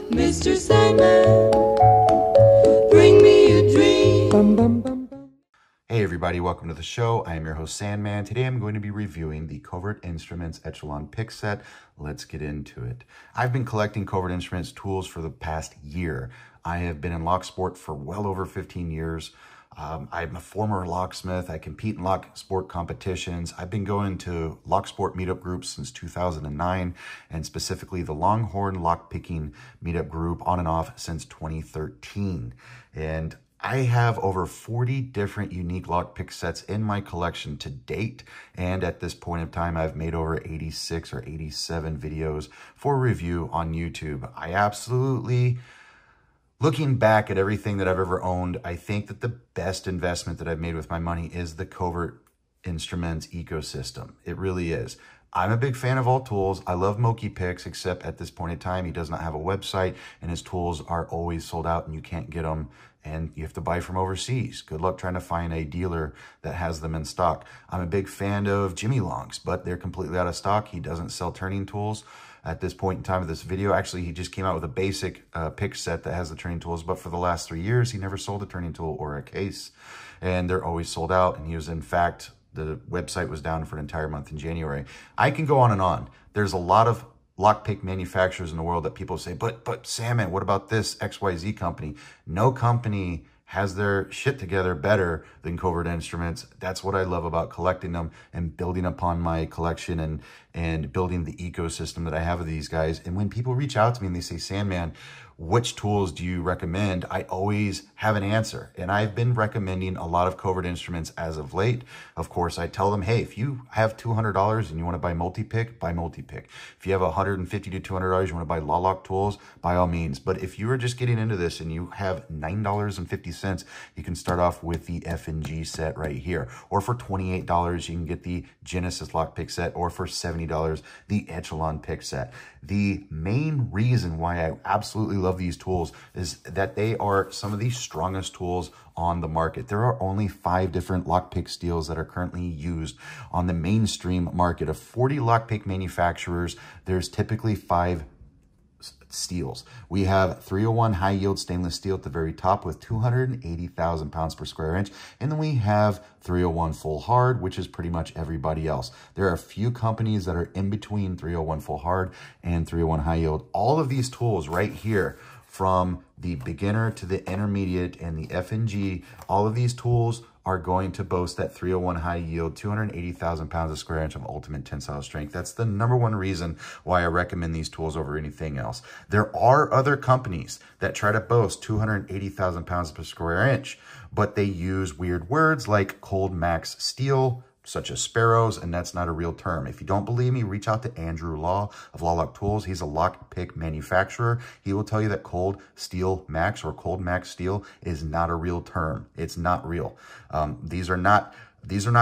Mr. Sandman, bring me a dream. Hey everybody, welcome to the show. I am your host Sandman. Today I'm going to be reviewing the Covert Instruments Echelon pick set. Let's get into it. I've been collecting Covert Instruments tools for the past year. I have been in locksport for well over 15 years. I'm a former locksmith. I compete in locksport competitions. I've been going to locksport meetup groups since 2009, and specifically the Longhorn lockpicking meetup group on and off since 2013. And I have over 40 different unique lockpick sets in my collection to date. And at this point in time, I've made over 86 or 87 videos for review on YouTube. I absolutely, looking back at everything that I've ever owned, I think that the best investment that I've made with my money is the Covert Instruments ecosystem. It really is. I'm a big fan of all tools. I love Multipick, except at this point in time, he does not have a website and his tools are always sold out and you can't get them and you have to buy from overseas. Good luck trying to find a dealer that has them in stock. I'm a big fan of Jimy Longs, but they're completely out of stock. He doesn't sell turning tools at this point in time of this video. Actually, he just came out with a basic pick set that has the turning tools, but for the last 3 years, he never sold a turning tool or a case, and they're always sold out. And he was, in fact, the website was down for an entire month in January. I can go on and on. There's a lot of lockpick manufacturers in the world that people say, but Sandman, what about this XYZ company? No company has their shit together better than Covert Instruments. That's what I love about collecting them and building upon my collection and building the ecosystem that I have of these guys. And when people reach out to me and they say, Sandman, which tools do you recommend? I always have an answer. And I've been recommending a lot of Covert Instruments as of late. Of course, I tell them, hey, if you have $200 and you want to buy Multipick, buy Multipick. If you have $150 to $200, you want to buy Lock tools, by all means. But if you are just getting into this and you have $9.50, you can start off with the F&G set right here. Or for $28, you can get the Genesis lockpick set, or for $70, the Echelon pick set. The main reason why I absolutely love these tools is that they are some of the strongest tools on the market. There are only 5 different lockpick steels that are currently used on the mainstream market. Of 40 lockpick manufacturers, there's typically 5 steels. We have 301 high yield stainless steel at the very top with 280,000 pounds per square inch. And then we have 301 full hard, which is pretty much everybody else. There are a few companies that are in between 301 full hard and 301 high yield. All of these tools right here, from the beginner to the intermediate and the F&G, all of these tools are going to boast that 301 high yield, 280,000 pounds of square inch of ultimate tensile strength. That's the #1 reason why I recommend these tools over anything else. There are other companies that try to boast 280,000 pounds per square inch, but they use weird words like cold max steel, such as sparrows, and that's not a real term. If you don't believe me, reach out to Andrew Law of Law Lock Tools. He's a lockpick manufacturer. He will tell you that cold steel max or cold max steel is not a real term. It's not real. These are not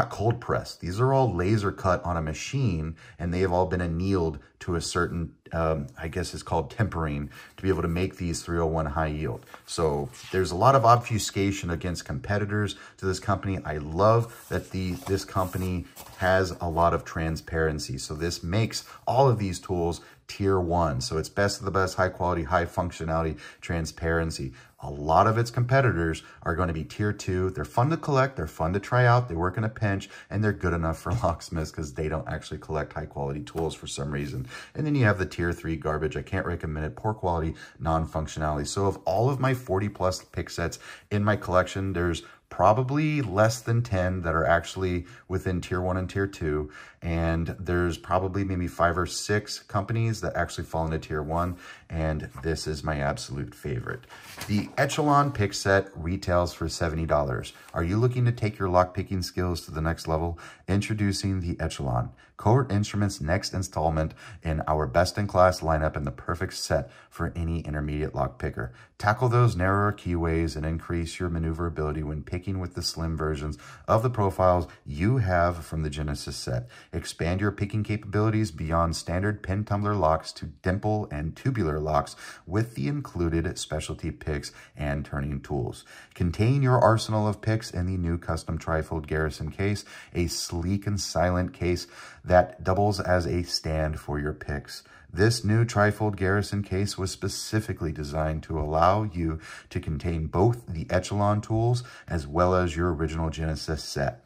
cold pressed. These are all laser cut on a machine, and they have all been annealed to a certain, I guess it's called tempering, to be able to make these 301 high yield. So there's a lot of obfuscation against competitors to this company. I love that this company has a lot of transparency. So this makes all of these tools tier 1. So it's best of the best, high quality, high functionality, transparency. A lot of its competitors are going to be tier 2. They're fun to collect. They're fun to try out. They work in a pinch, and they're good enough for locksmiths because they don't actually collect high quality tools for some reason. And then you have the tier 3 garbage. I can't recommend it. Poor quality, non-functionality. So of all of my 40 plus pick sets in my collection, there's probably less than 10 that are actually within tier 1 and tier 2. And there's probably maybe 5 or 6 companies that actually fall into tier 1. And this is my absolute favorite. The Echelon pick set retails for $70. Are you looking to take your lockpicking skills to the next level? Introducing the Echelon, Covert Instruments' next installment in our best-in-class lineup and the perfect set for any intermediate lockpicker. Tackle those narrower keyways and increase your maneuverability when picking picking with the slim versions of the profiles you have from the Genesis set. Expand your picking capabilities beyond standard pin tumbler locks to dimple and tubular locks with the included specialty picks and turning tools. Contain your arsenal of picks in the new custom trifold Garrison case, a sleek and silent case that doubles as a stand for your picks. This new trifold Garrison case was specifically designed to allow you to contain both the Echelon tools as well as your original Genesis set.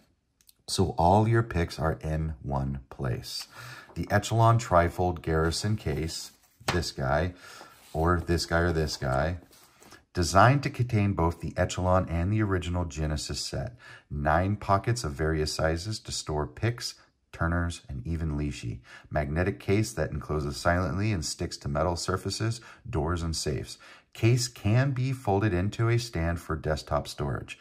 So all your picks are in one place. The Echelon trifold Garrison case, this guy, or this guy, or this guy, designed to contain both the Echelon and the original Genesis set. 9 pockets of various sizes to store picks, turners, and even leashy. Magnetic case that encloses silently and sticks to metal surfaces, doors, and safes. Case can be folded into a stand for desktop storage.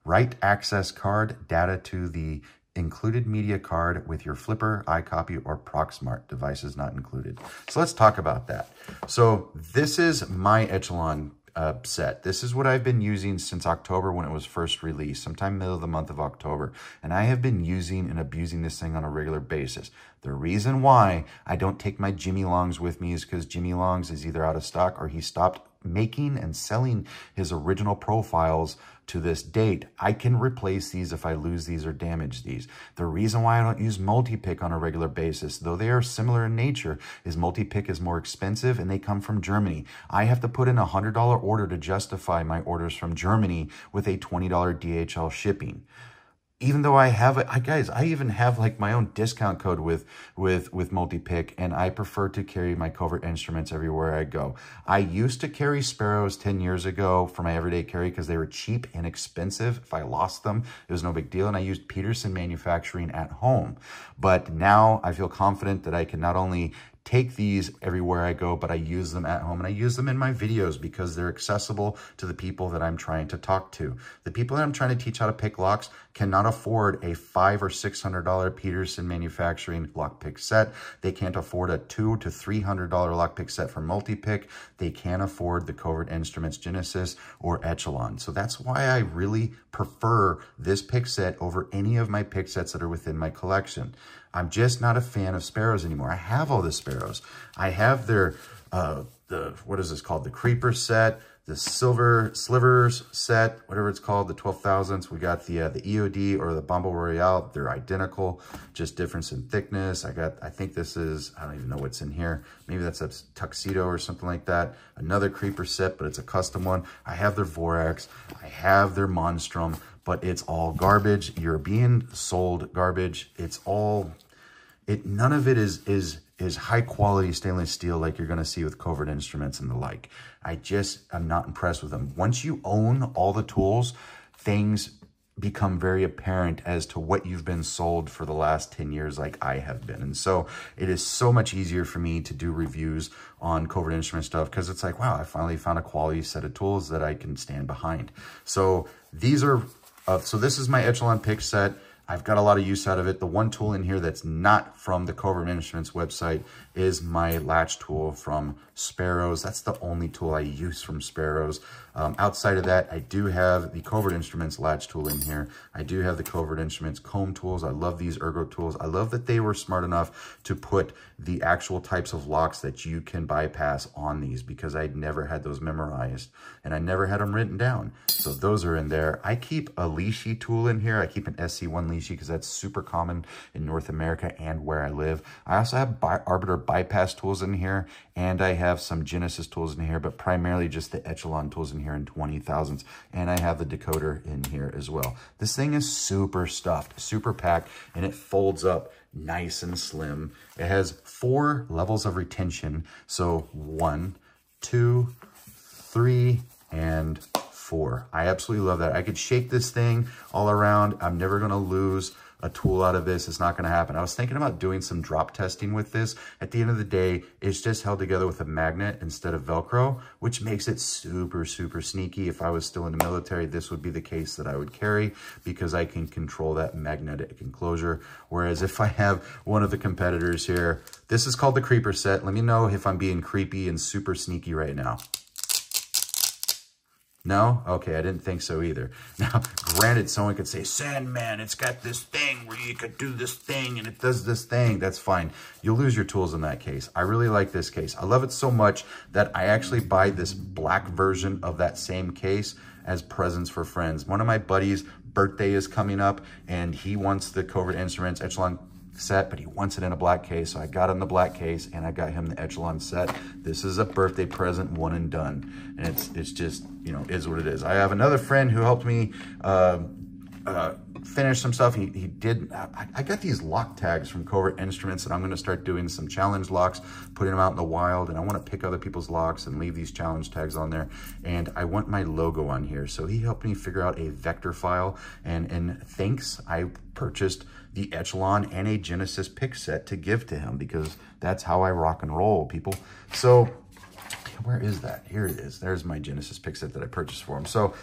Write access card data to the included media card with your Flipper, iCopy, or Proxmart, devices not included. So let's talk about that. So this is my Echelon set. This is what I've been using since October when it was first released, sometime middle of the month of October. And I have been using and abusing this thing on a regular basis. The reason why I don't take my Jimy Longs with me is because Jimy Longs is either out of stock or he stopped making and selling his original profiles to this date. I can replace these if I lose these or damage these. The reason why I don't use Multipick on a regular basis, though they are similar in nature, is Multipick is more expensive and they come from Germany. I have to put in a $100 order to justify my orders from Germany with a $20 DHL shipping. Even though I have it, guys, I even have like my own discount code with Multipick, and I prefer to carry my Covert instruments everywhere I go. I used to carry Sparrows 10 years ago for my everyday carry because they were cheap and expensive. If I lost them, it was no big deal, and I used Peterson manufacturing at home. But now I feel confident that I can not only take these everywhere I go, but I use them at home and I use them in my videos because they're accessible to the people that I'm trying to talk to. The people that I'm trying to teach how to pick locks cannot afford a $500 or $600 Peterson manufacturing lockpick set. They can't afford a $200 to $300 lockpick set from Multipick. They can't afford the Covert Instruments Genesis or Echelon. So that's why I really prefer this pick set over any of my pick sets that are within my collection. I'm just not a fan of Sparrows anymore. I have all the Sparrows. I have their, what is this called? The Creeper set, the Silver Slivers set, whatever it's called, the 12,000s. We got the EOD or the Bombo Royale. They're identical, just difference in thickness. I think this is, I don't even know what's in here. Maybe that's a Tuxedo or something like that. Another Creeper set, but it's a custom one. I have their Vorax. I have their Monstrum, but it's all garbage. European sold garbage. It's all... none of it is high quality stainless steel like you're going to see with Covert Instruments and the like. I'm not impressed with them. Once you own all the tools, things become very apparent as to what you've been sold for the last 10 years like I have been. And so it is so much easier for me to do reviews on Covert Instrument stuff because it's like, wow, I finally found a quality set of tools that I can stand behind. So these are, so this is my Echelon pick set. I've got a lot of use out of it. The one tool in here that's not from the Covert Instruments website is my latch tool from Sparrows. That's the only tool I use from Sparrows. Outside of that, I do have the Covert Instruments latch tool in here. I do have the Covert Instruments comb tools. I love these ergo tools. I love that they were smart enough to put the actual types of locks that you can bypass on these because I'd never had those memorized and I never had them written down. So those are in there. I keep a leashy tool in here. I keep an SC1 leashy because that's super common in North America and where I live. I also have Arbiter bypass tools in here, and I have some Genesis tools in here, but primarily just the Echelon tools in here in 20,000s. And I have the decoder in here as well. This thing is super stuffed, super packed, and it folds up nice and slim. It has 4 levels of retention. So 1, 2, 3, and 4. I absolutely love that. I could shake this thing all around. I'm never going to lose a tool out of this. It's not going to happen. I was thinking about doing some drop testing with this. At the end of the day, it's just held together with a magnet instead of Velcro, which makes it super, super sneaky. If I was still in the military, this would be the case that I would carry because I can control that magnetic enclosure. Whereas if I have one of the competitors here, this is called the Creeper set. Let me know if I'm being creepy and super sneaky right now. No? Okay, I didn't think so either. Now, granted, someone could say, Sandman, it's got this thing where you could do this thing and it does this thing. That's fine. You'll lose your tools in that case. I really like this case. I love it so much that I actually buy this black version of that same case as presents for friends. One of my buddies' birthday is coming up and he wants the Covert Instruments Echelon set, but he wants it in a black case. So I got him the black case and I got him the Echelon set. This is a birthday present, one and done. And it's just, you know, is what it is. I have another friend who helped me finish some stuff. He did, I got these lock tags from Covert Instruments and I'm going to start doing some challenge locks, putting them out in the wild, and I want to pick other people's locks and leave these challenge tags on there. And I want my logo on here. So he helped me figure out a vector file, and thanks, I purchased the Echelon and a Genesis pick set to give to him because that's how I rock and roll, people. So where is that? Here it is. There's my Genesis pick set that I purchased for him. So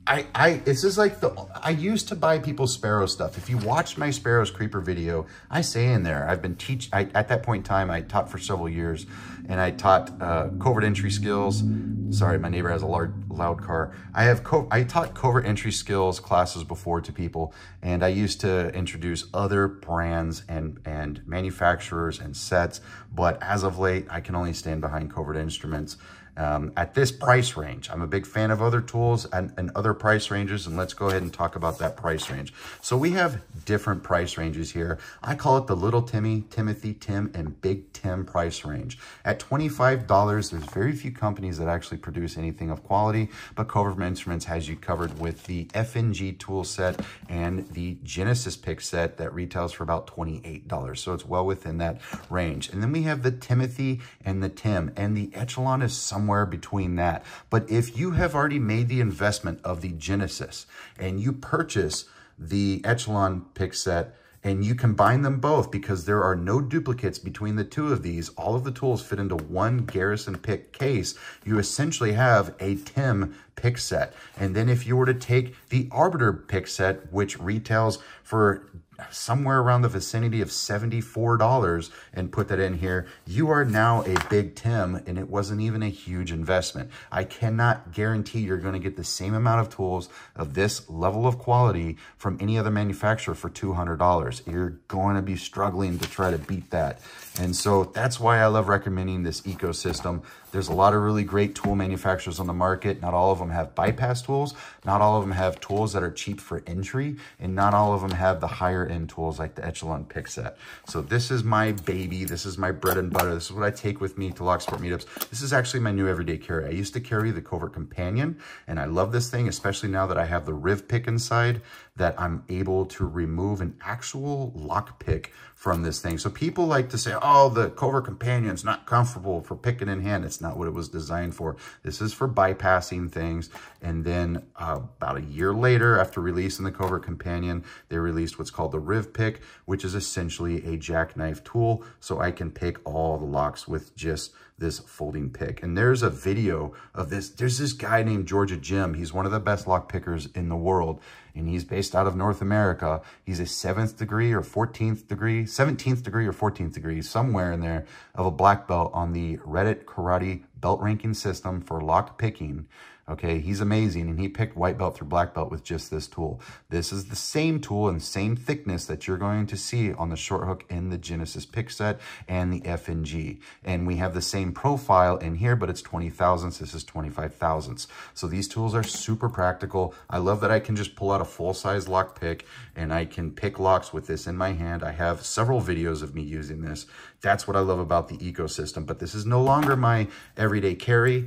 this is like I used to buy people's Sparrow stuff. If you watched my Sparrows Creeper video, I say in there, I've been at that point in time, I taught for several years and I taught covert entry skills. Sorry, my neighbor has a loud car. I taught covert entry skills classes before to people, and I used to introduce other brands and manufacturers and sets, but as of late, I can only stand behind Covert Instruments. At this price range, I'm a big fan of other tools and other price ranges, and let's go ahead and talk about that price range. So we have different price ranges here. I call it the Little Timmy, Timothy, Tim, and Big Tim price range. At $25, there's very few companies that actually produce anything of quality, but Covert Instruments has you covered with the FNG tool set and the Genesis pick set that retails for about $28. So it's well within that range. And then we have the Timothy and the Tim, and the Echelon is somewhere between that. But if you have already made the investment of the Genesis and you purchase the Echelon pick set and you combine them both because there are no duplicates between the two of these, all of the tools fit into one Garrison pick case, you essentially have a Tim pick set. And then if you were to take the Arbiter pick set, which retails for somewhere around the vicinity of $74 and put that in here, you are now a Big Tim, and it wasn't even a huge investment. I cannot guarantee you're going to get the same amount of tools of this level of quality from any other manufacturer for $200. You're going to be struggling to try to beat that. And so that's why I love recommending this ecosystem. There's a lot of really great tool manufacturers on the market. Not all of them have bypass tools. Not all of them have tools that are cheap for entry. And not all of them have the higher end tools like the Echelon pick set. So this is my baby. This is my bread and butter. This is what I take with me to Locksport meetups. This is actually my new everyday carry. I used to carry the Covert Companion, and I love this thing, especially now that I have the Riv pick inside, that I'm able to remove an actual lock pick from this thing. So people like to say, oh, the Covert Companion's not comfortable for picking in hand. It's not what it was designed for. This is for bypassing things. And then about a year later, after releasing the Covert Companion, they released what's called the Riv pick, which is essentially a jackknife tool. So I can pick all the locks with just this folding pick. And there's a video of this. There's this guy named Georgia Jim. He's one of the best lock pickers in the world, and he's based out of North America. He's a 17th degree or 14th degree, somewhere in there, of a black belt on the Reddit Karate belt ranking system for lock picking. Okay, he's amazing, and he picked white belt through black belt with just this tool. This is the same tool and same thickness that you're going to see on the short hook in the Genesis pick set and the FNG. And we have the same profile in here, but it's 20 thousandths. This is 25 thousandths. So these tools are super practical. I love that I can just pull out a full-size lock pick and I can pick locks with this in my hand. I have several videos of me using this. That's what I love about the ecosystem, but this is no longer my everyday carry.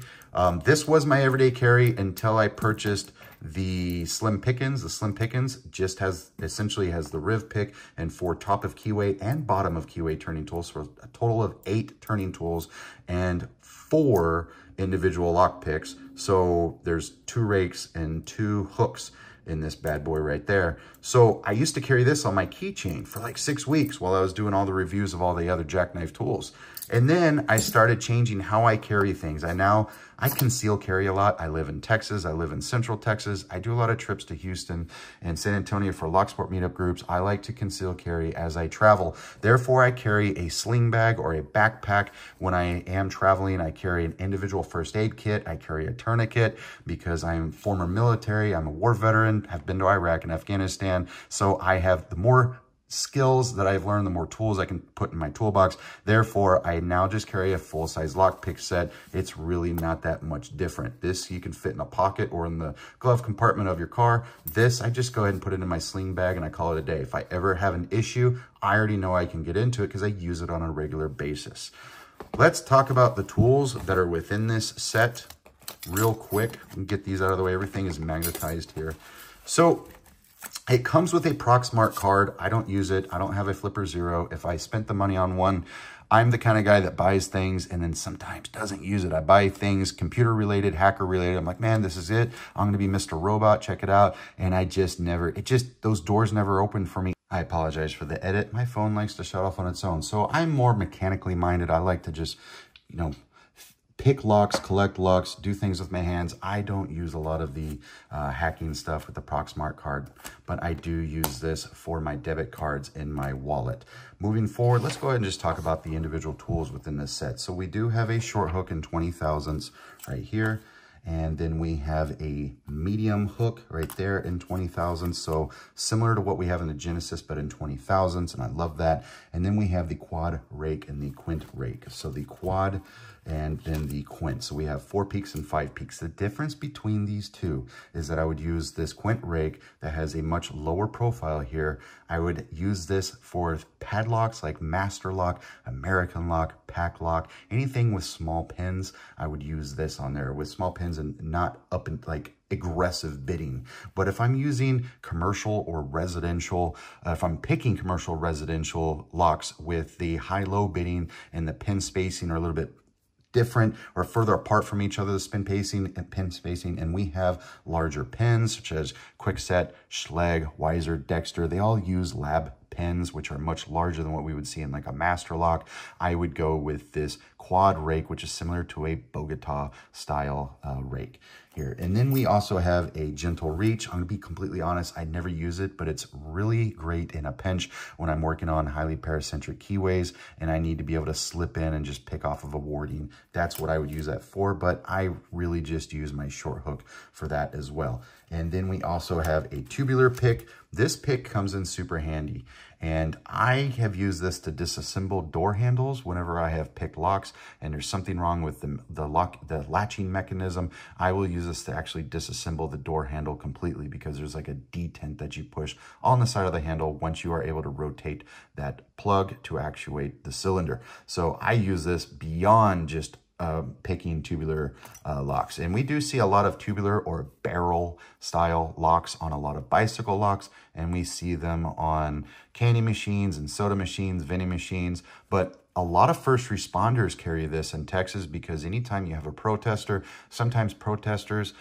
This was my everyday carry until I purchased the Slim Pickens. The Slim Pickens just essentially has the Riv pick and 4 top of keyway and bottom of keyway turning tools for a total of 8 turning tools and 4 individual lock picks. So there's 2 rakes and 2 hooks. in this bad boy right there. So I used to carry this on my keychain for like 6 weeks while I was doing all the reviews of all the other jackknife tools. And then I started changing how I carry things. I conceal carry a lot. I live in Texas. I live in Central Texas. I do a lot of trips to Houston and San Antonio for locksport meetup groups. I like to conceal carry as I travel. Therefore, I carry a sling bag or a backpack. When I am traveling, I carry an individual first aid kit. I carry a tourniquet because I'm former military. I'm a war veteran. I've been to Iraq and Afghanistan. So I have the more skills that I've learned, the more tools I can put in my toolbox. Therefore, I now just carry a full-size lockpick set. It's really not that much different. This you can fit in a pocket or in the glove compartment of your car. This, I just go ahead and put it in my sling bag and I call it a day. If I ever have an issue, I already know I can get into it because I use it on a regular basis. Let's talk about the tools that are within this set real quick and get these out of the way. Everything is magnetized here. So it comes with a Proxmart card. I don't use it. I don't have a Flipper Zero. If I spent the money on one, I'm the kind of guy that buys things and then sometimes doesn't use it. I buy things computer related, hacker related. I'm like, man, this is it. I'm going to be Mr. Robot. Check it out. And I just never, those doors never open for me. I apologize for the edit. My phone likes to shut off on its own. So I'm more mechanically minded. I like to just, you know, pick locks, collect locks, do things with my hands. I don't use a lot of the hacking stuff with the Proxmart card, but I do use this for my debit cards in my wallet. Moving forward, let's go ahead and just talk about the individual tools within this set. So we do have a short hook in 20 thousandths right here. And then we have a medium hook right there in 20 thousandths. So similar to what we have in the Genesis, but in 20 thousandths, and I love that. And then we have the quad rake and the quint rake. So the quad and then the quint. So we have 4 peaks and 5 peaks. The difference between these two is that I would use this quint rake that has a much lower profile here. I would use this for padlocks like Master Lock, American Lock, Pack Lock, anything with small pins. I would use this on there with small pins and not up in like aggressive bidding. But if I'm using commercial or residential, if I'm picking commercial residential locks with the high-low bidding and the pin spacing are a little bit different or further apart from each other, the pin spacing, and we have larger pins such as Kwikset, Schlage, Weiser, Dexter. They all use lab pins, which are much larger than what we would see in like a Master Lock. I would go with this quad rake, which is similar to a Bogota style rake here. And then we also have a gentle reach. I'm gonna be completely honest, I never use it, but it's really great in a pinch when I'm working on highly paracentric keyways and I need to be able to slip in and just pick off of a warding. That's what I would use that for, but I really just use my short hook for that as well. And then we also have a tubular pick. This pick comes in super handy. And I have used this to disassemble door handles whenever I have picked locks and there's something wrong with the latching mechanism. I will use this to actually disassemble the door handle completely because there's like a detent that you push on the side of the handle once you are able to rotate that plug to actuate the cylinder. So I use this beyond just picking tubular locks. And we do see a lot of tubular or barrel style locks on a lot of bicycle locks, and we see them on candy machines and soda machines, vending machines, but a lot of first responders carry this in Texas because anytime you have a protester, sometimes protesters,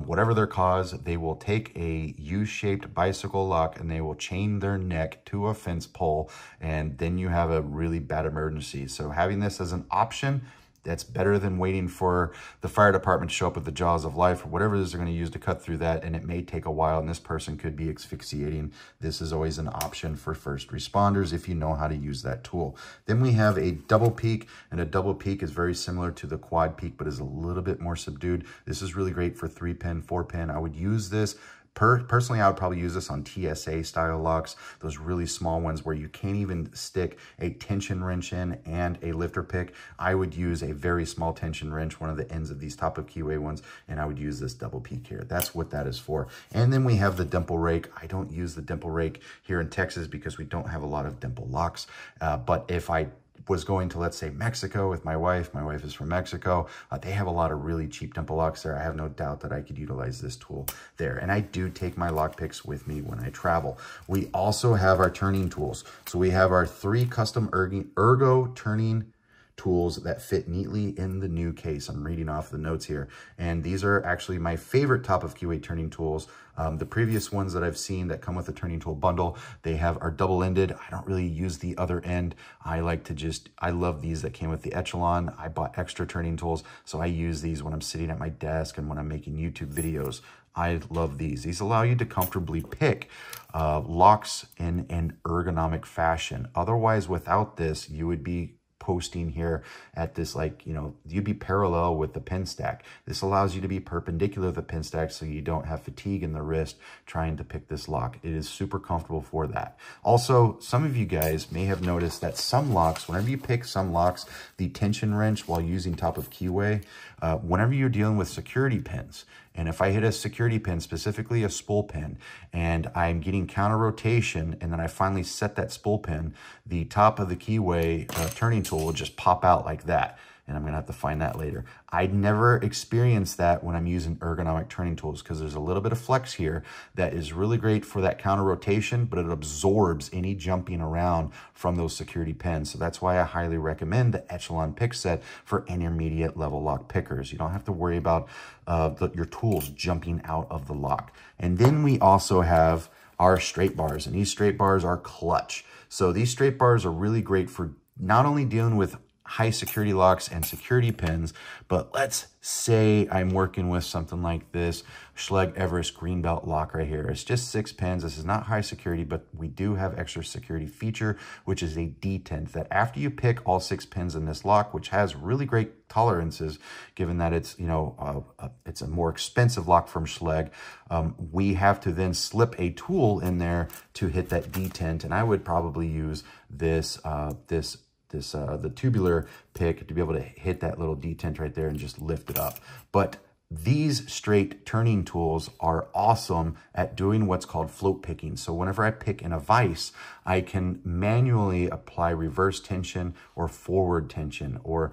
whatever their cause, they will take a U-shaped bicycle lock and they will chain their neck to a fence pole, and then you have a really bad emergency. So having this as an option, that's better than waiting for the fire department to show up with the jaws of life or whatever it is they're going to use to cut through that. And it may take a while and this person could be asphyxiating. This is always an option for first responders if you know how to use that tool. Then we have a double peak, and a double peak is very similar to the quad peak, but is a little bit more subdued. This is really great for 3-pin, 4-pin. I would use this. Personally, I would probably use this on TSA style locks, those really small ones where you can't even stick a tension wrench in and a lifter pick. I would use a very small tension wrench, one of the ends of these top of keyway ones, and I would use this double peak here. That's what that is for. And then we have the dimple rake. I don't use the dimple rake here in Texas because we don't have a lot of dimple locks. But if I was going to, let's say, Mexico with my wife is from Mexico, they have a lot of really cheap dimple locks there. I have no doubt that I could utilize this tool there. And I do take my lock picks with me when I travel. We also have our turning tools. So we have our 3 custom ergo turning tools that fit neatly in the new case. I'm reading off the notes here. And these are actually my favorite top of keyway turning tools. The previous ones that I've seen that come with the turning tool bundle, are double-ended. I don't really use the other end. I love these that came with the Echelon. I bought extra turning tools, so I use these when I'm sitting at my desk and when I'm making YouTube videos. I love these. These allow you to comfortably pick locks in an ergonomic fashion. Otherwise, without this, you would be posting here at this, you'd be parallel with the pin stack. This allows you to be perpendicular to the pin stack so you don't have fatigue in the wrist trying to pick this lock. It is super comfortable for that. Also, some of you guys may have noticed that some locks, whenever you pick some locks, the tension wrench while using top of keyway, whenever you're dealing with security pins, and if I hit a security pin, specifically a spool pin, and I'm getting counter rotation, and then I finally set that spool pin, the top of the keyway turning tool will just pop out like that. And I'm gonna have to find that later. I'd never experienced that when I'm using ergonomic turning tools because there's a little bit of flex here that is really great for that counter rotation, but it absorbs any jumping around from those security pins. So that's why I highly recommend the Echelon pick set for intermediate level lock pickers. You don't have to worry about your tools jumping out of the lock. And then we also have our straight bars, and these straight bars are clutch. So these straight bars are really great for not only dealing with high security locks and security pins, but let's say I'm working with something like this Schlage Everest Greenbelt lock right here. It's just 6 pins. This is not high security, but we do have extra security feature, which is a detent that after you pick all 6 pins in this lock, which has really great tolerances, given that it's, it's a more expensive lock from Schlage, we have to then slip a tool in there to hit that detent. And I would probably use the tubular pick to be able to hit that little detent right there and just lift it up. But these straight turning tools are awesome at doing what's called float picking. So whenever I pick in a vise, I can manually apply reverse tension or forward tension or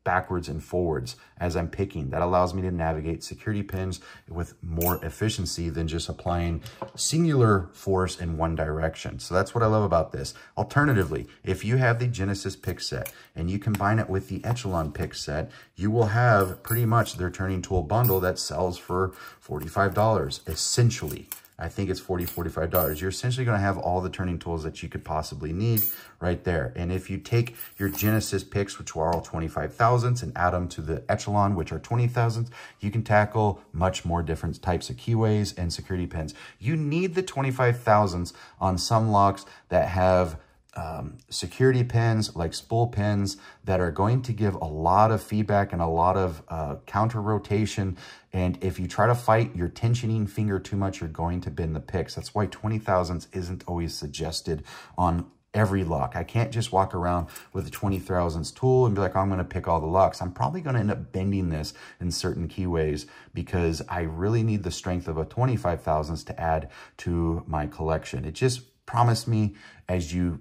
backwards and forwards as I'm picking. That allows me to navigate security pins with more efficiency than just applying singular force in one direction. So that's what I love about this. Alternatively, if you have the Genesis pick set and you combine it with the Echelon pick set, you will have pretty much their turning tool bundle that sells for $45, essentially. I think it's $45. You're essentially going to have all the turning tools that you could possibly need right there. And if you take your Genesis picks, which are all 25 thousandths, and add them to the Echelon, which are 20 thousandths, you can tackle much more different types of keyways and security pins. You need the 25 thousandths on some locks that have security pins like spool pins that are going to give a lot of feedback and a lot of counter rotation. And if you try to fight your tensioning finger too much, you're going to bend the picks. That's why 20 thousandths isn't always suggested on every lock. I can't just walk around with a 20 thousandths tool and be like, oh, I'm going to pick all the locks. I'm probably going to end up bending this in certain keyways because I really need the strength of a 25 thousandths to add to my collection. It just promised me as you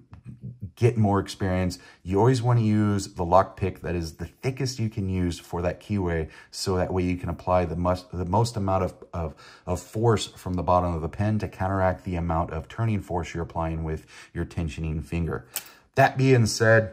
get more experience, you always want to use the lock pick that is the thickest you can use for that keyway, so that way you can apply the most amount of force from the bottom of the pen to counteract the amount of turning force you're applying with your tensioning finger. That being said,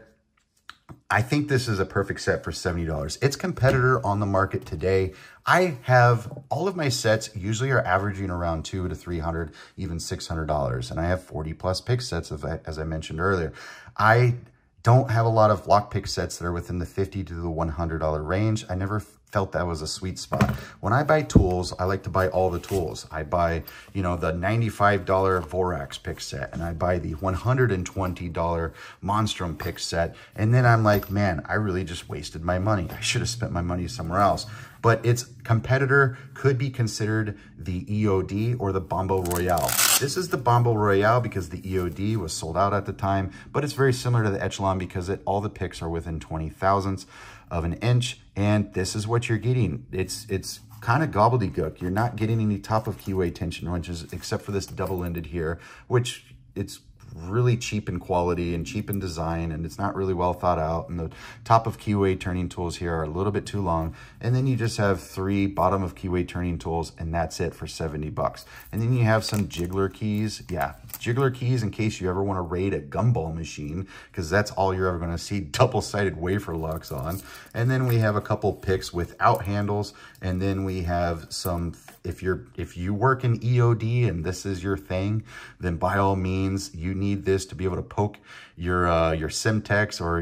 I think this is a perfect set for $70. It's competitor on the market today. I have all of my sets usually are averaging around $200 to $300, even $600. And I have 40 plus pick sets, as I mentioned earlier. I don't have a lot of lock pick sets that are within the $50 to the $100 range. I never felt that was a sweet spot. When I buy tools, I like to buy all the tools. I buy, the $95 Vorax pick set, and I buy the $120 Monstrum pick set. And then I'm like, man, I really just wasted my money. I should have spent my money somewhere else. But its competitor could be considered the EOD or the Bombo Royale. This is the Bombo Royale because the EOD was sold out at the time, but it's very similar to the Echelon because all the picks are within 20 thousandths of an inch, and this is what you're getting. It's kind of gobbledygook. You're not getting any top of keyway tension wrenches except for this double-ended here, which it's really cheap in quality and cheap in design, and it's not really well thought out. And the top of keyway turning tools here are a little bit too long. And then you just have 3 bottom of keyway turning tools, and that's it for 70 bucks. And then you have some jiggler keys. Yeah, jiggler keys in case you ever want to raid a gumball machine, because that's all you're ever going to see double-sided wafer locks on. And then we have a couple picks without handles, and then we have some, if you work in EOD and this is your thing, then by all means you need this to be able to poke your Simtex or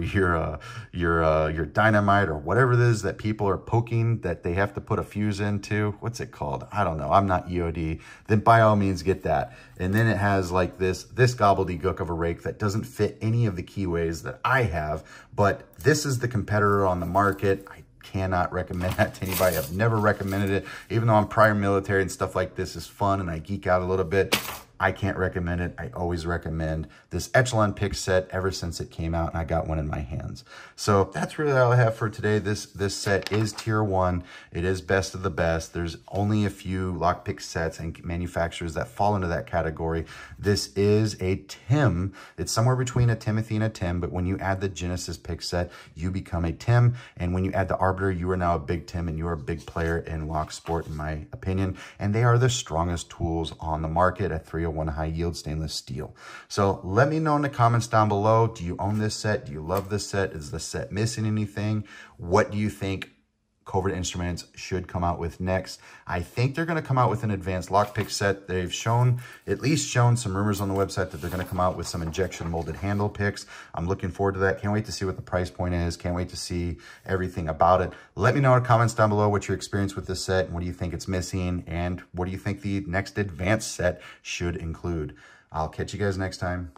your dynamite or whatever it is that people are poking that they have to put a fuse into. What's it called? I don't know. I'm not EOD. Then by all means get that. And then it has like this gobbledygook of a rake that doesn't fit any of the keyways that I have, but this is the competitor on the market. I cannot recommend that to anybody. I've never recommended it. Even though I'm prior military and stuff like this is fun and I geek out a little bit, I can't recommend it. I always recommend this Echelon pick set ever since it came out and I got one in my hands. So that's really all I have for today. This set is tier 1. It is best of the best. There's only a few lockpick sets and manufacturers that fall into that category. This is a Tim. It's somewhere between a Timothy and a Tim, but when you add the Genesis pick set, you become a Tim. And when you add the Arbiter, you are now a big Tim and you are a big player in locksport, in my opinion. And they are the strongest tools on the market at 301 high yield stainless steel. So let me know in the comments down below. Do you own this set? Do you love this set? Is the set missing anything? What do you think Covert Instruments should come out with next? I think they're going to come out with an advanced lockpick set. They've at least shown some rumors on the website that they're going to come out with some injection molded handle picks. I'm looking forward to that. Can't wait to see what the price point is. Can't wait to see everything about it. Let me know in the comments down below what your experience with this set and what do you think it's missing and what do you think the next advanced set should include. I'll catch you guys next time.